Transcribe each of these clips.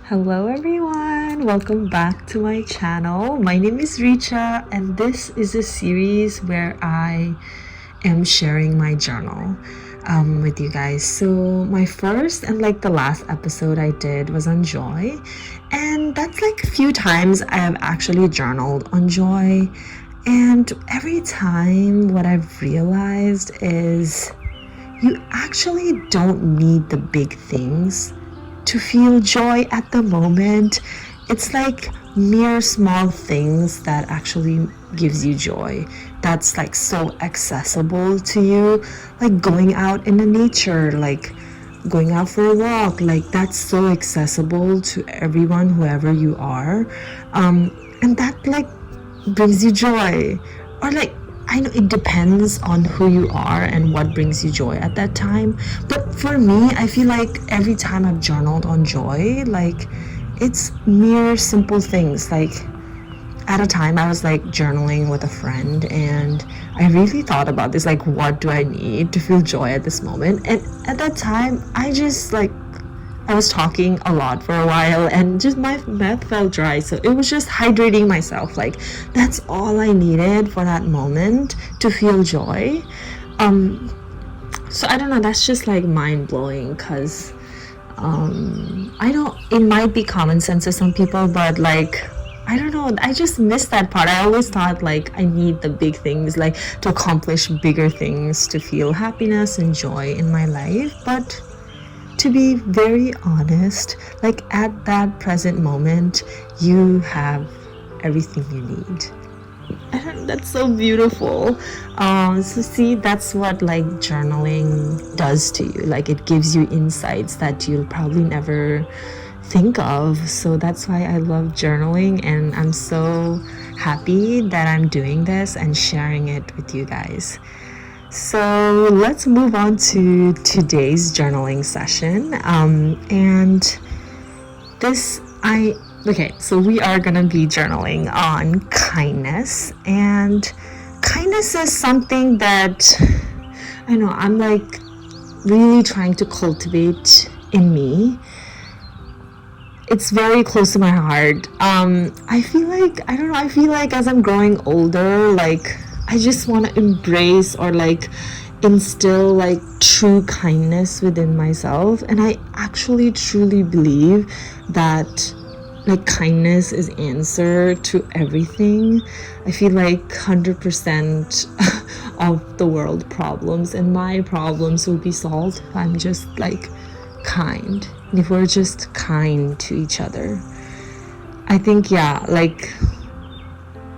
Hello everyone, welcome back to my channel. My name is Richa and this is a series where I am sharing my journal with you guys. So my first and the last episode I did was on joy, and that's a few times I have actually journaled on joy, and every time what I've realized is you actually don't need the big things to feel joy at the moment. It's mere small things that actually gives you joy. That's so accessible to you, like going out in the nature, like going out for a walk. That's so accessible to everyone, whoever you are, and that brings you joy. Or I know it depends on who you are and what brings you joy at that time. But for me, I feel like every time I've journaled on joy, it's mere simple things. At a time I was journaling with a friend, and I really thought about this, what do I need to feel joy at this moment? And at that time, I was talking a lot for a while and just my mouth felt dry. So it was just hydrating myself. That's all I needed for that moment to feel joy. So I don't know, that's just mind blowing because I know it might be common sense to some people, but I don't know, I just missed that part. I always thought I need the big things, to accomplish bigger things to feel happiness and joy in my life. But to be very honest, at that present moment, you have everything you need. And that's so beautiful. So see, that's what journaling does to you. It gives you insights that you'll probably never think of. So that's why I love journaling, and I'm so happy that I'm doing this and sharing it with you guys. So let's move on to today's journaling session. So we are gonna be journaling on kindness, and kindness is something that I know I'm really trying to cultivate in me. It's very close to my heart. I feel I feel as I'm growing older, I just want to embrace or instill true kindness within myself. And I actually truly believe that kindness is answer to everything. I feel 100% of the world problems and my problems will be solved if I'm just kind, and if we're just kind to each other. I think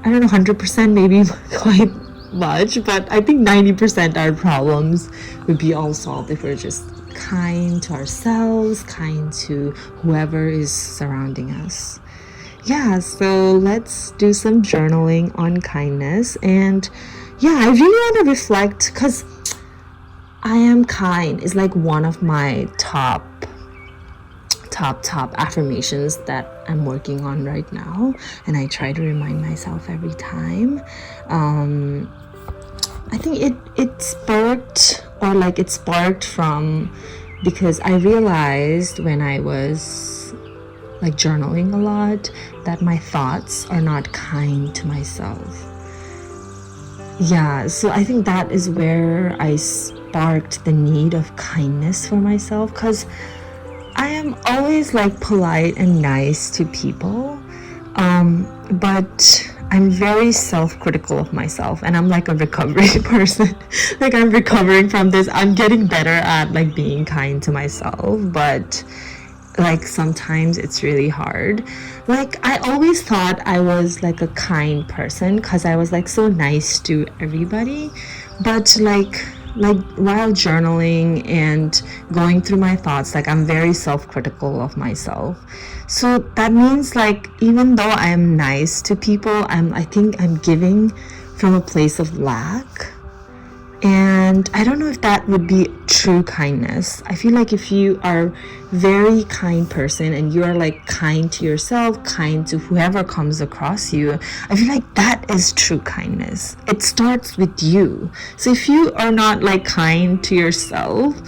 I don't know, 100% maybe quite much, but I think 90% our problems would be all solved if we're just kind to ourselves, kind to whoever is surrounding us. Yeah, so let's do some journaling on kindness. And yeah, I really want to reflect because I am kind is one of my top affirmations that I'm working on right now, and I try to remind myself every time. I think it sparked from because I realized when I was journaling a lot that my thoughts are not kind to myself. Yeah, so I think that is where I sparked the need of kindness for myself, because I am always polite and nice to people, but I'm very self-critical of myself, and I'm a recovery person. I'm recovering from this. I'm getting better at being kind to myself, but sometimes it's really hard. I always thought I was a kind person because I was so nice to everybody, but while journaling and going through my thoughts, I'm very self-critical of myself. So that means even though I am nice to people, I think I'm giving from a place of lack. And I don't know if that would be true kindness. I feel if you are very kind person and you are kind to yourself, kind to whoever comes across you, I feel that is true kindness. It starts with you. So if you are not kind to yourself,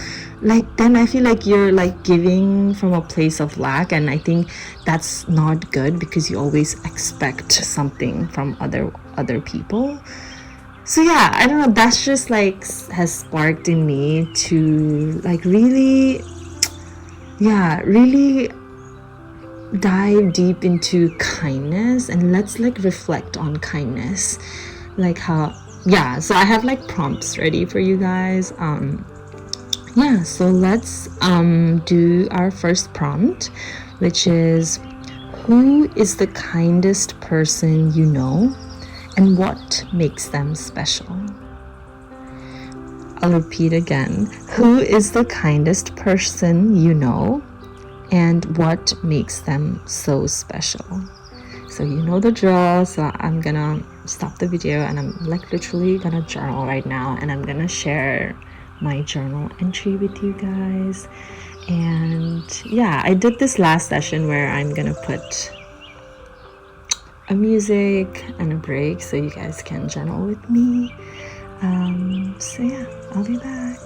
like then I feel like you're like giving from a place of lack, and I think that's not good because you always expect something from other people. So yeah, I don't know, that's just like has sparked in me to like really, yeah, really dive deep into kindness, and let's like reflect on kindness, like how, yeah, so I have like prompts ready for you guys. Yeah, so let's do our first prompt, which is, who is the kindest person you know and what makes them special? I'll repeat again. Who is the kindest person you know and what makes them so special? So you know the drill. So I'm gonna stop the video and I'm like literally gonna journal right now, and I'm gonna share my journal entry with you guys. And yeah, I did this last session where I'm gonna put a music and a break so you guys can journal with me. So yeah, I'll be back.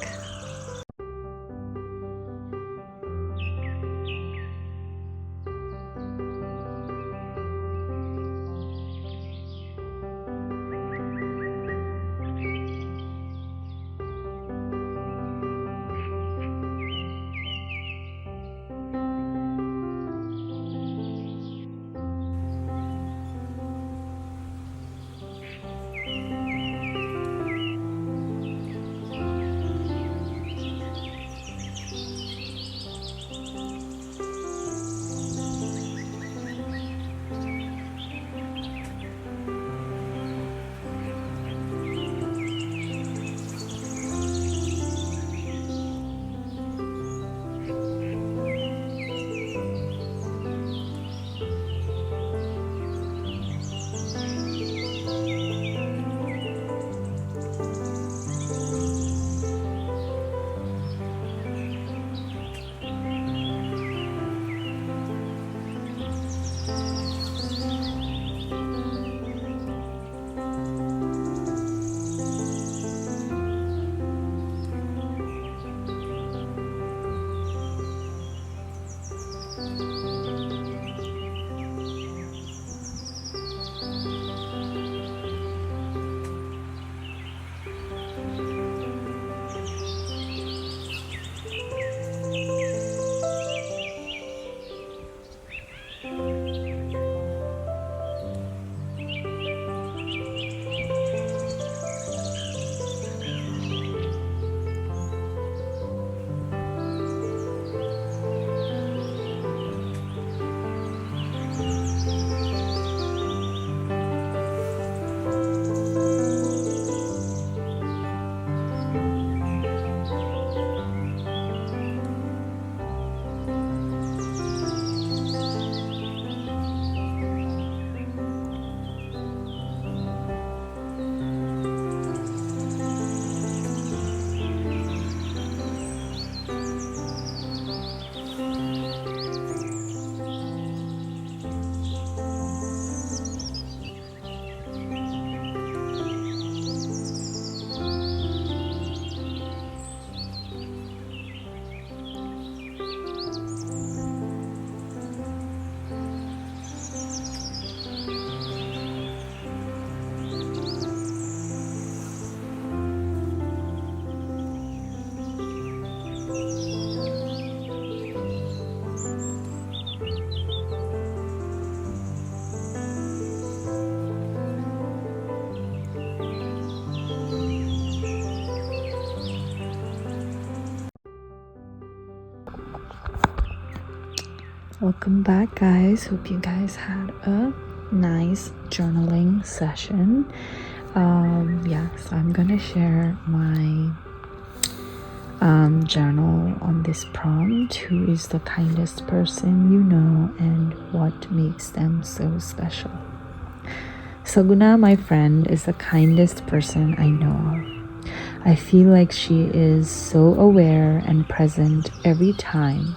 Welcome back, guys. Hope you guys had a nice journaling session. Yeah, so I'm gonna share my journal on this prompt. Who is the kindest person you know and what makes them so special? Saguna, my friend, is the kindest person I know of. I feel like she is so aware and present every time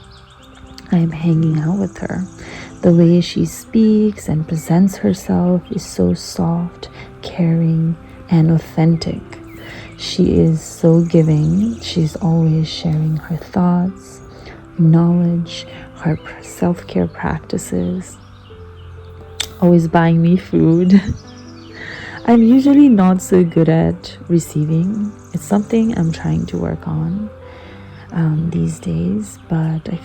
I am hanging out with her. The way she speaks and presents herself is so soft, caring, and authentic. She is so giving. She's always sharing her thoughts, knowledge, her self-care practices, always buying me food. I'm usually not so good at receiving. It's something I'm trying to work on these days, but I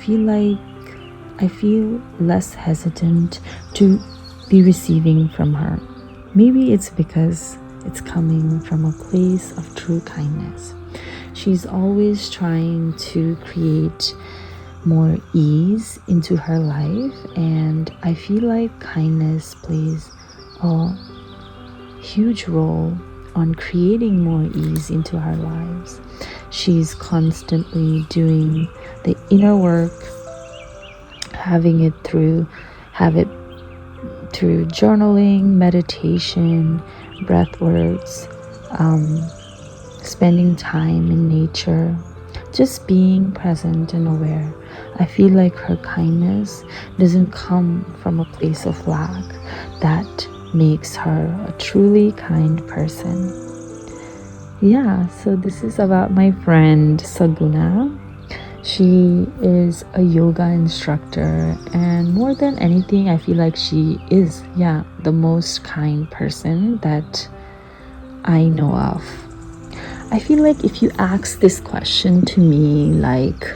feel less hesitant to be receiving from her. Maybe it's because it's coming from a place of true kindness. She's always trying to create more ease into her life, and I feel like kindness plays a huge role on creating more ease into our lives. She's constantly doing the inner work, have it through journaling, meditation, breath works, spending time in nature, just being present and aware. I feel like her kindness doesn't come from a place of lack. That makes her a truly kind person. Yeah, so this is about my friend Saguna. She is a yoga instructor, and more than anything, I feel like she is, the most kind person that I know of. I feel like if you ask this question to me, like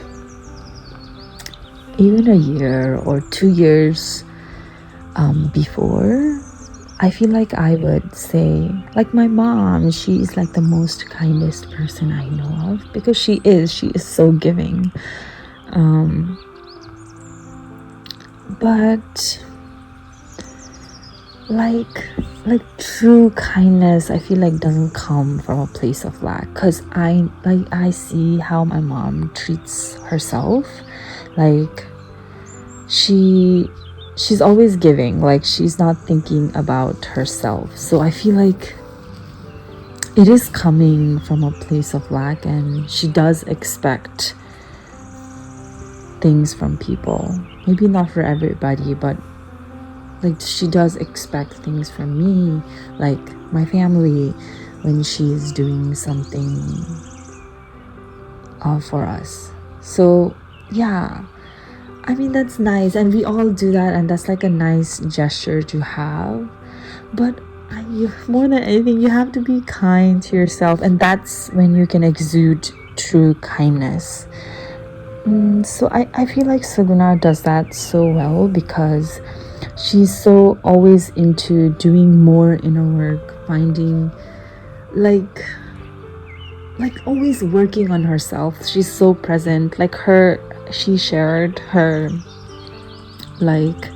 even a year or 2 years before, I feel like I would say, like my mom, she is like the most kindest person I know of, because she is so giving. But like true kindness, I feel like doesn't come from a place of lack, because I see how my mom treats herself. Like she's always giving, like she's not thinking about herself. So I feel like it is coming from a place of lack, and she does expect things from people. Maybe not for everybody, but like she does expect things from me, like my family, when she's doing something for us. So yeah, I mean, that's nice, and we all do that, and that's like a nice gesture to have. But more than anything, you have to be kind to yourself, and that's when you can exude true kindness. So I feel like Saguna does that so well, because she's so always into doing more inner work, finding like always working on herself. She's so present. Like she shared her, like,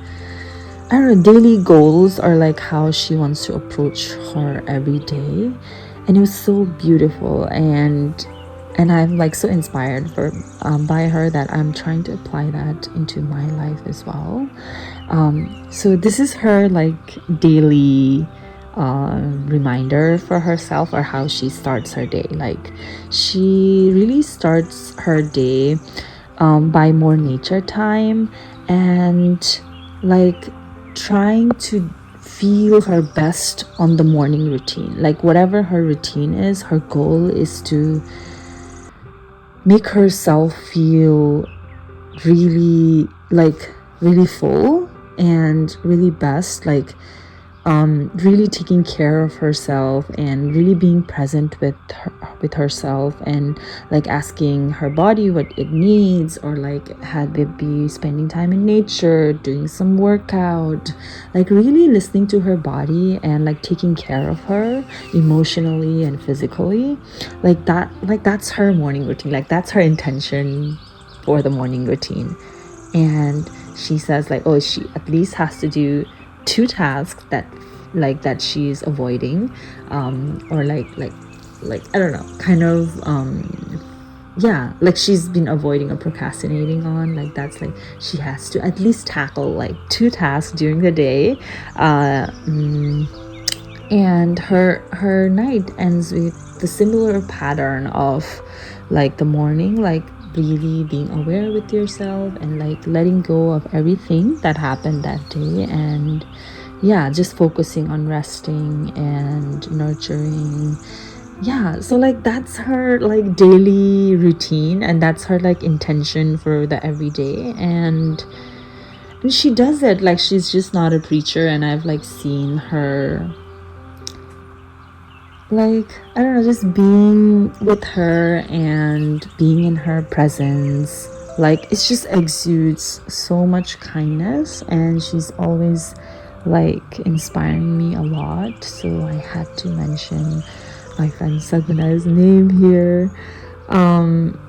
I don't know, daily goals, or like how she wants to approach her every day, and it was so beautiful, and I'm like so inspired by her, that I'm trying to apply that into my life as well. So this is her like daily reminder for herself, or how she starts her day. Like she really starts her day by more nature time, and like trying to feel her best on the morning routine. Like whatever her routine is, her goal is to make herself feel really really full and really best, like really taking care of herself, and really being present with herself, and like asking her body what it needs, or like had it be spending time in nature, doing some workout, like really listening to her body, and like taking care of her emotionally and physically. That's her morning routine. Like that's her intention for the morning routine. And she says like, oh, she at least has to do 2 tasks that she's avoiding, or like I don't know, kind of like she's been avoiding or procrastinating on. Like that's like she has to at least tackle like 2 tasks during the day, and her night ends with the similar pattern of like the morning, like really being aware with yourself, and like letting go of everything that happened that day, and just focusing on resting and nurturing yeah, so like that's her like daily routine, and that's her like intention for the everyday. And she does it like she's just not a preacher, and I've like seen her, like, I don't know, just being with her and being in her presence, like it just exudes so much kindness, and she's always like inspiring me a lot. So I had to mention my friend Saguna's name here. um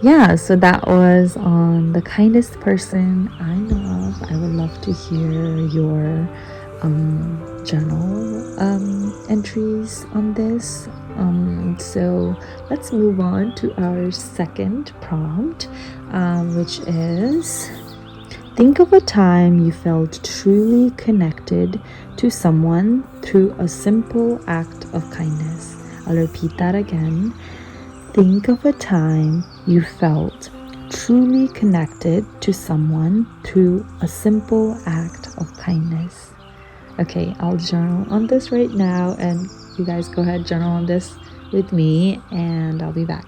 yeah, so that was on the kindest person I know of. I would love to hear your journal entries on this. So let's move on to our second prompt, which is: think of a time you felt truly connected to someone through a simple act of kindness. I'll repeat that again. Think of a time you felt truly connected to someone through a simple act of kindness. Okay, I'll journal on this right now, and you guys go ahead, journal on this with me, and I'll be back.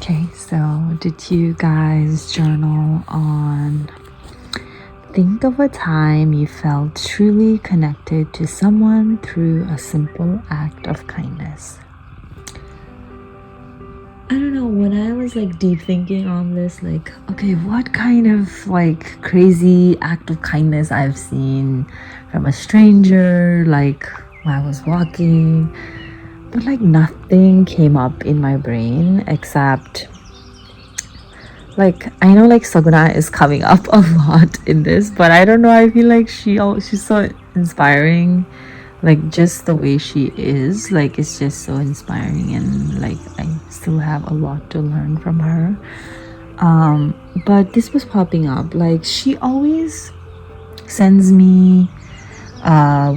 Okay, so did you guys journal on think of a time you felt truly connected to someone through a simple act of kindness? I don't know, when I was like deep thinking on this, like, okay, what kind of like crazy act of kindness I've seen from a stranger, like when I was walking, but like nothing came up in my brain except, like, I know like Saguna is coming up a lot in this, but I don't know, I feel like she's so inspiring. Like just the way she is, like it's just so inspiring, and like I still have a lot to learn from her. But this was popping up, like she always sends me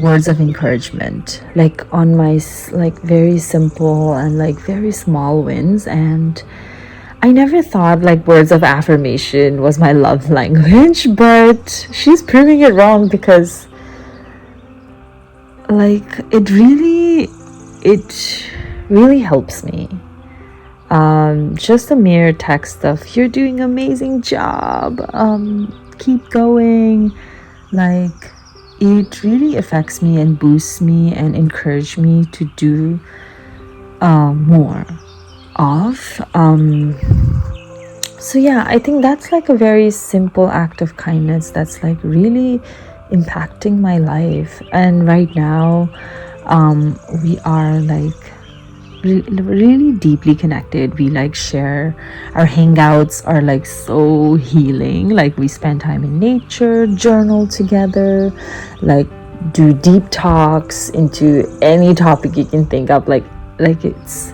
words of encouragement, like on my like very simple and like very small wins. And I never thought like words of affirmation was my love language, but she's proving it wrong, because like it really helps me. Just a mere text of "you're doing an amazing job, keep going," like it really affects me and boosts me and encourages me to do more of. So yeah, I think that's like a very simple act of kindness that's like really impacting my life. And right now, we are like really deeply connected. We like share our hangouts are like so healing. Like we spend time in nature, journal together, like do deep talks into any topic you can think of. Like it's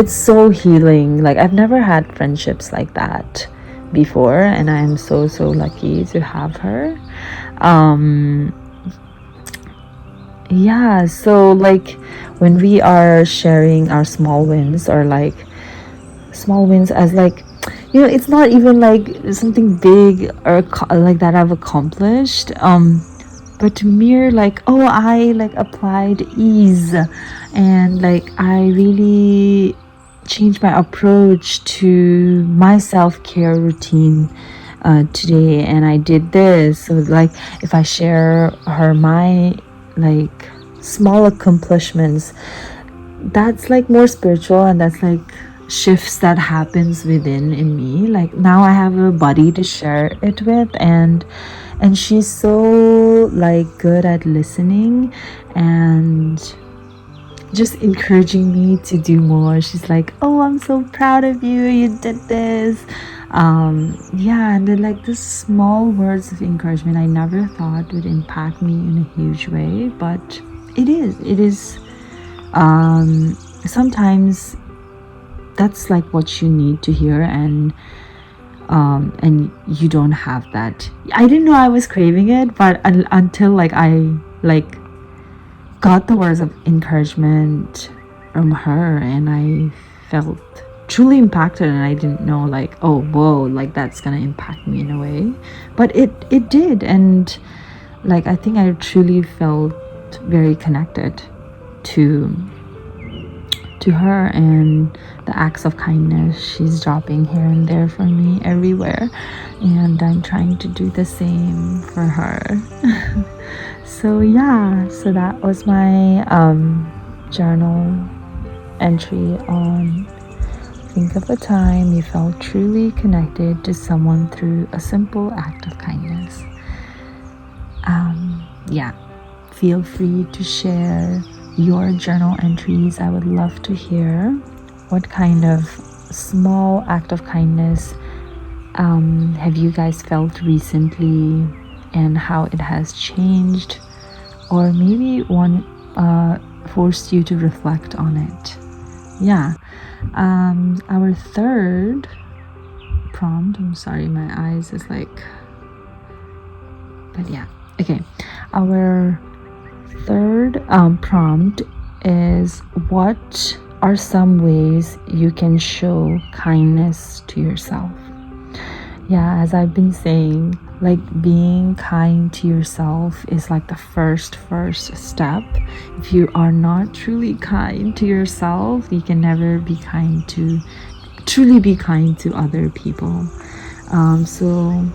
so healing. Like I've never had friendships like that before, and I am so lucky to have her. um yeah, so like when we are sharing our small wins, or like small wins as like, it's not even like something big or like that I've accomplished, but mere like, oh, I like applied ease, and like I really changed my approach to my self-care routine today, and I did this. So like if I share her my like small accomplishments, that's like more spiritual, and that's like shifts that happens within in me. Like now I have a buddy to share it with, and she's so like good at listening and just encouraging me to do more. She's like, oh, I'm so proud of you, you did this. Yeah, and then like the small words of encouragement I never thought would impact me in a huge way, but it is sometimes that's like what you need to hear. And you don't have that. I didn't know I was craving it, but until like I like got the words of encouragement from her, and I felt truly impacted, and I didn't know like, oh whoa, like that's gonna impact me in a way, but it did. And like I think I truly felt very connected to her, and the acts of kindness she's dropping here and there for me everywhere, and I'm trying to do the same for her. So yeah, so that was my journal entry on think of a time you felt truly connected to someone through a simple act of kindness. Yeah, feel free to share your journal entries. I would love to hear what kind of small act of kindness have you guys felt recently, and how it has changed, or maybe one forced you to reflect on it. Yeah. Our third prompt, I'm sorry, my eyes is like, but yeah, okay. Our third prompt is, what are some ways you can show kindness to yourself? Yeah, as I've been saying, like being kind to yourself is like the first step. If you are not truly kind to yourself, you can never be truly be kind to other people. So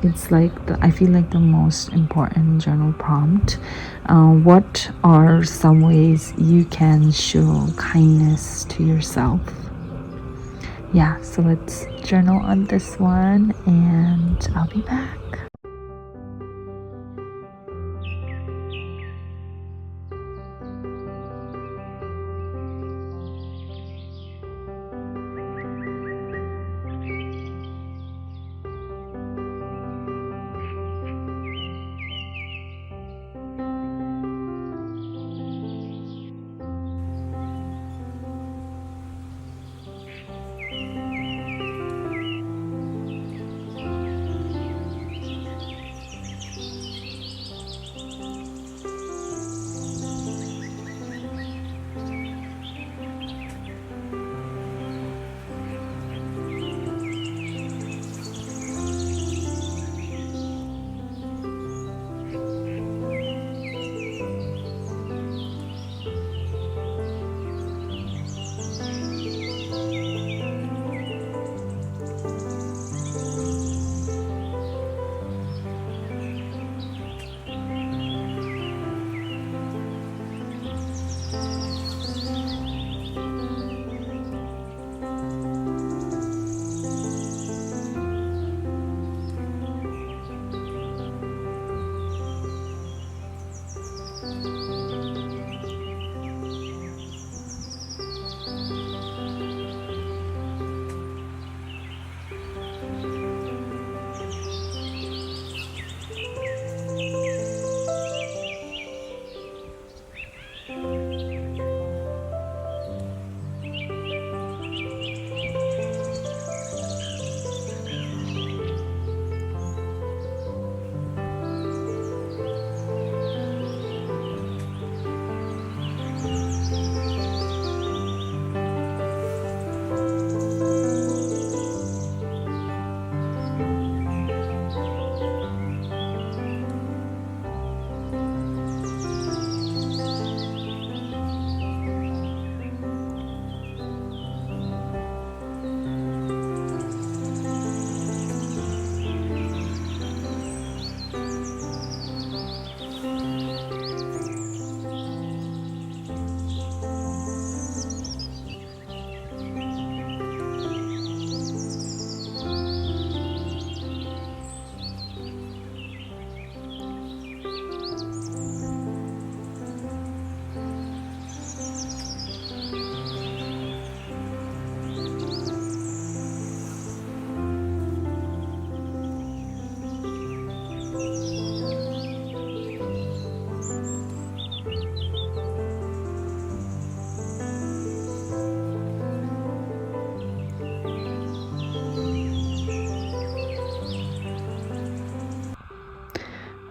it's like I feel like the most important journal prompt. What are some ways you can show kindness to yourself? Yeah, so let's journal on this one, and I'll be back.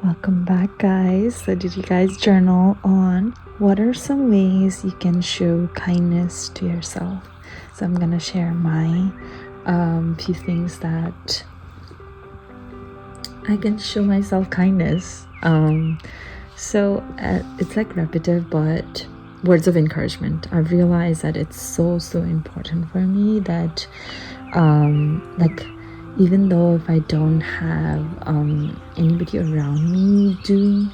Welcome back, guys. So did you guys journal on what are some ways you can show kindness to yourself? So I'm gonna share my few things that I can show myself kindness. So it's like repetitive, but words of encouragement. I've realized that it's so important for me that like, even though if I don't have anybody around me doing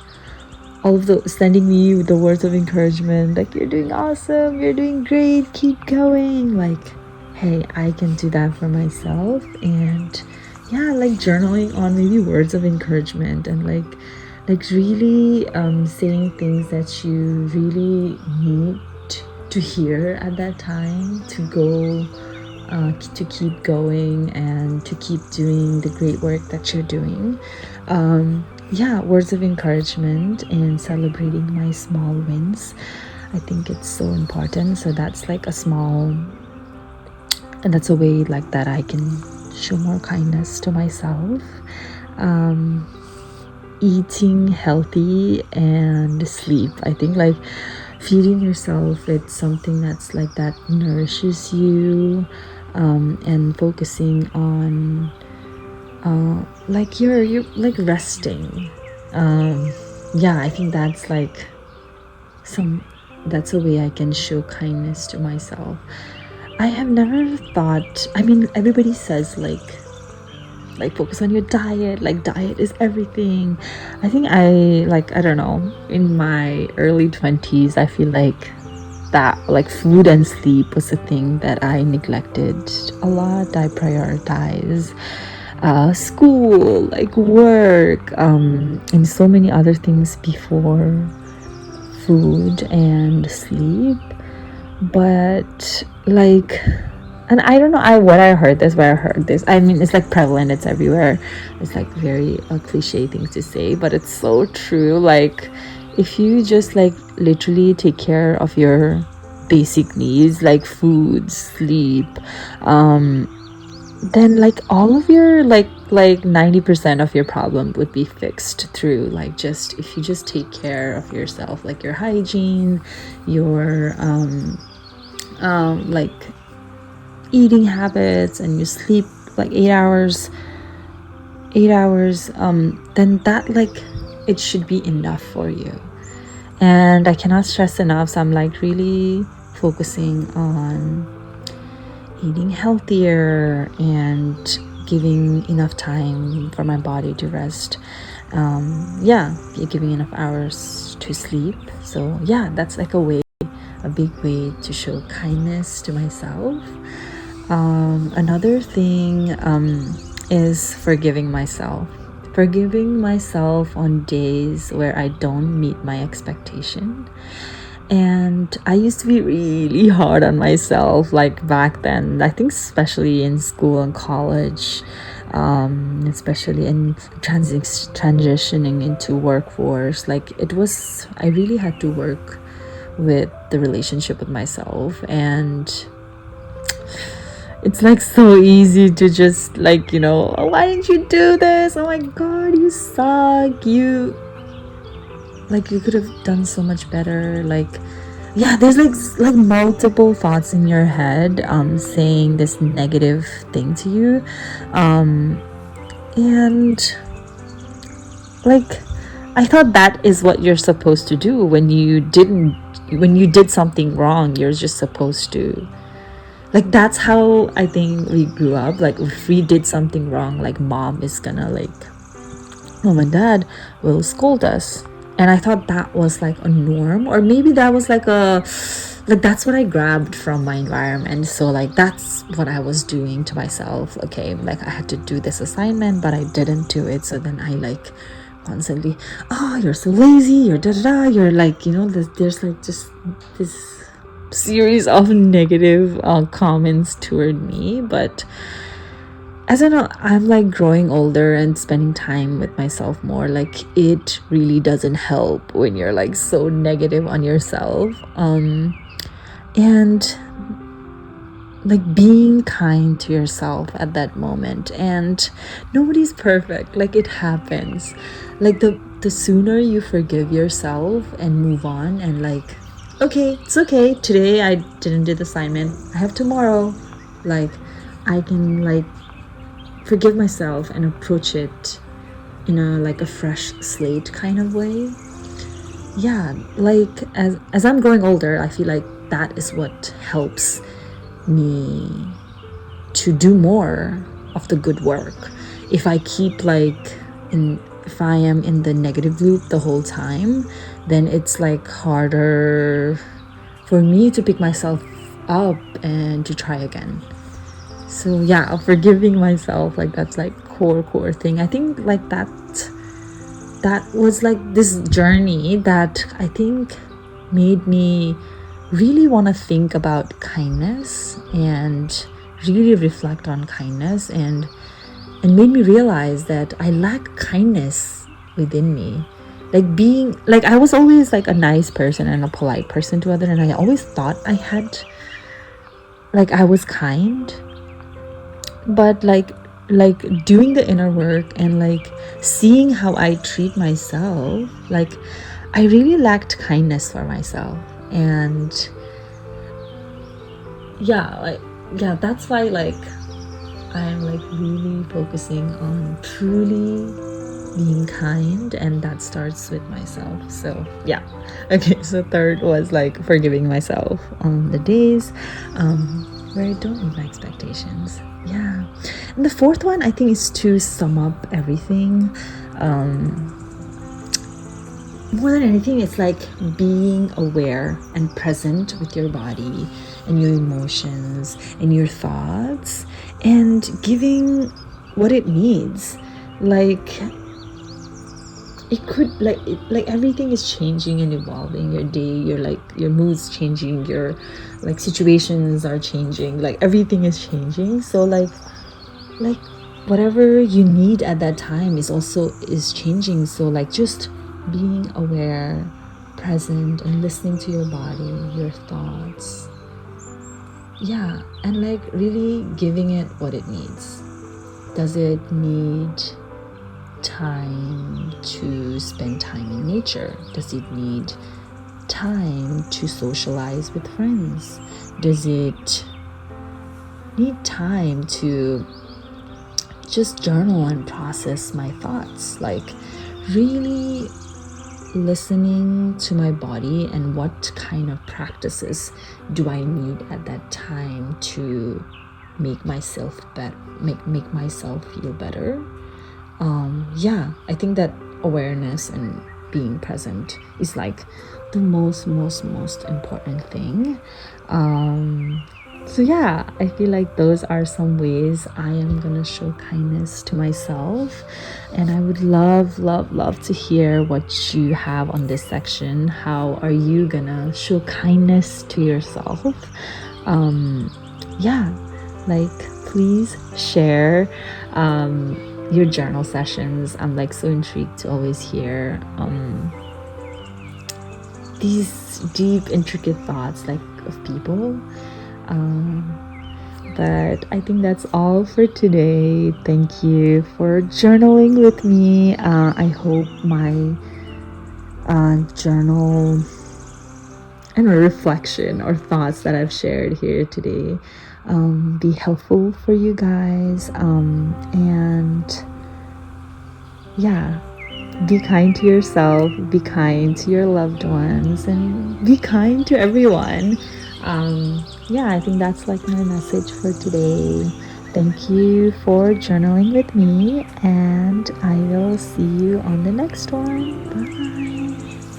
all of the sending me the words of encouragement, like, you're doing awesome, you're doing great, keep going, like, hey, I can do that for myself. And yeah, like journaling on maybe words of encouragement, and like really saying things that you really need to hear at that time, to go to keep going and to keep doing the great work that you're doing. Yeah, words of encouragement and celebrating my small wins, I think it's so important. So that's like a small, and that's a way like that I can show more kindness to myself. Eating healthy and sleep, I think, like feeding yourself with something that's like that nourishes you, and focusing on like you're like resting. Yeah, I think that's like that's a way I can show kindness to myself. I have never thought, I mean, everybody says like focus on your diet, like diet is everything. I think I don't know, in my early 20s, I feel like that like food and sleep was a thing that I neglected a lot. I prioritize school, like work, and so many other things before food and sleep. But like, and I don't know, where I heard this. I mean, it's like prevalent, it's everywhere. It's like very cliche things to say, but it's so true. Like, if you just like literally take care of your basic needs, like food, sleep, then like all of your like 90% of your problem would be fixed through like, just if you just take care of yourself, like your hygiene, your like eating habits, and you sleep like 8 hours, then that like it should be enough for you. And I cannot stress enough, so I'm like really focusing on eating healthier and giving enough time for my body to rest. Yeah, giving enough hours to sleep. So yeah, that's like a big way to show kindness to myself. Another thing is forgiving myself on days where I don't meet my expectation. And I used to be really hard on myself, like back then, I think, especially in school and college, especially in transitioning into workforce. Like, I really had to work with the relationship with myself. And it's like so easy to just like, oh, why didn't you do this? Oh my god, you suck. You could have done so much better. Like, yeah, there's like multiple thoughts in your head saying this negative thing to you, and like, I thought that is what you're supposed to do when you did something wrong. You're just supposed to, like, that's how I think we grew up. Like, if we did something wrong, like, mom is gonna mom and dad will scold us. And I thought that was like a norm, or maybe that was like that's what I grabbed from my environment. So like, that's what I was doing to myself. Okay, like, I had to do this assignment, but I didn't do it. So then I like constantly, oh, you're so lazy, you're da-da-da, you're like, there's like just this series of negative comments toward me. But as I know, I'm like growing older and spending time with myself more. Like it really doesn't help when you're like so negative on yourself. And like being kind to yourself at that moment. And nobody's perfect. Like it happens. Like the sooner you forgive yourself and move on and like, okay, it's okay. Today I didn't do the assignment. I have tomorrow. Like I can like forgive myself and approach it in a like a fresh slate kind of way. Yeah, like as I'm growing older, I feel like that is what helps me to do more of the good work. If I keep like if I am in the negative loop the whole time, then it's like harder for me to pick myself up and to try again. So yeah, forgiving myself, like that's like core thing. I think like that was like this journey that I think made me really want to think about kindness and really reflect on kindness, and made me realize that I lack kindness within me. Like being like I was always like a nice person and a polite person to others, and I always thought I had like I was kind, but like doing the inner work and like seeing how I treat myself, like I really lacked kindness for myself. And yeah, like yeah, that's why like I'm like really focusing on truly being kind, and that starts with myself. So yeah. Okay, so third was like forgiving myself on the days where I don't meet my expectations. Yeah. And the fourth one I think is to sum up everything. More than anything, it's like being aware and present with your body and your emotions and your thoughts, and giving what it needs. Like it could like everything is changing and evolving. Your day, your mood's changing, your like situations are changing, like everything is changing. So like whatever you need at that time is changing. So like just being aware, present, and listening to your body, your thoughts. Yeah, and like really giving it what it needs. Does it need time to spend time in nature? Does it need time to socialize with friends? Does it need time to just journal and process my thoughts? Like really listening to my body and what kind of practices do I need at that time to make myself better, make myself feel better. Yeah, I think that awareness and being present is like the most important thing. So yeah, I feel like those are some ways I am gonna show kindness to myself, and I would love to hear what you have on this section. How are you gonna show kindness to yourself? Yeah, like please share your journal sessions. I'm like so intrigued to always hear these deep intricate thoughts like of people. But I think that's all for today. Thank you for journaling with me. I hope my journal and reflection or thoughts that I've shared here today be helpful for you guys. And yeah, be kind to yourself, be kind to your loved ones, and be kind to everyone. Yeah, I think that's like my message for today. Thank you for journaling with me, and I will see you on the next one. Bye.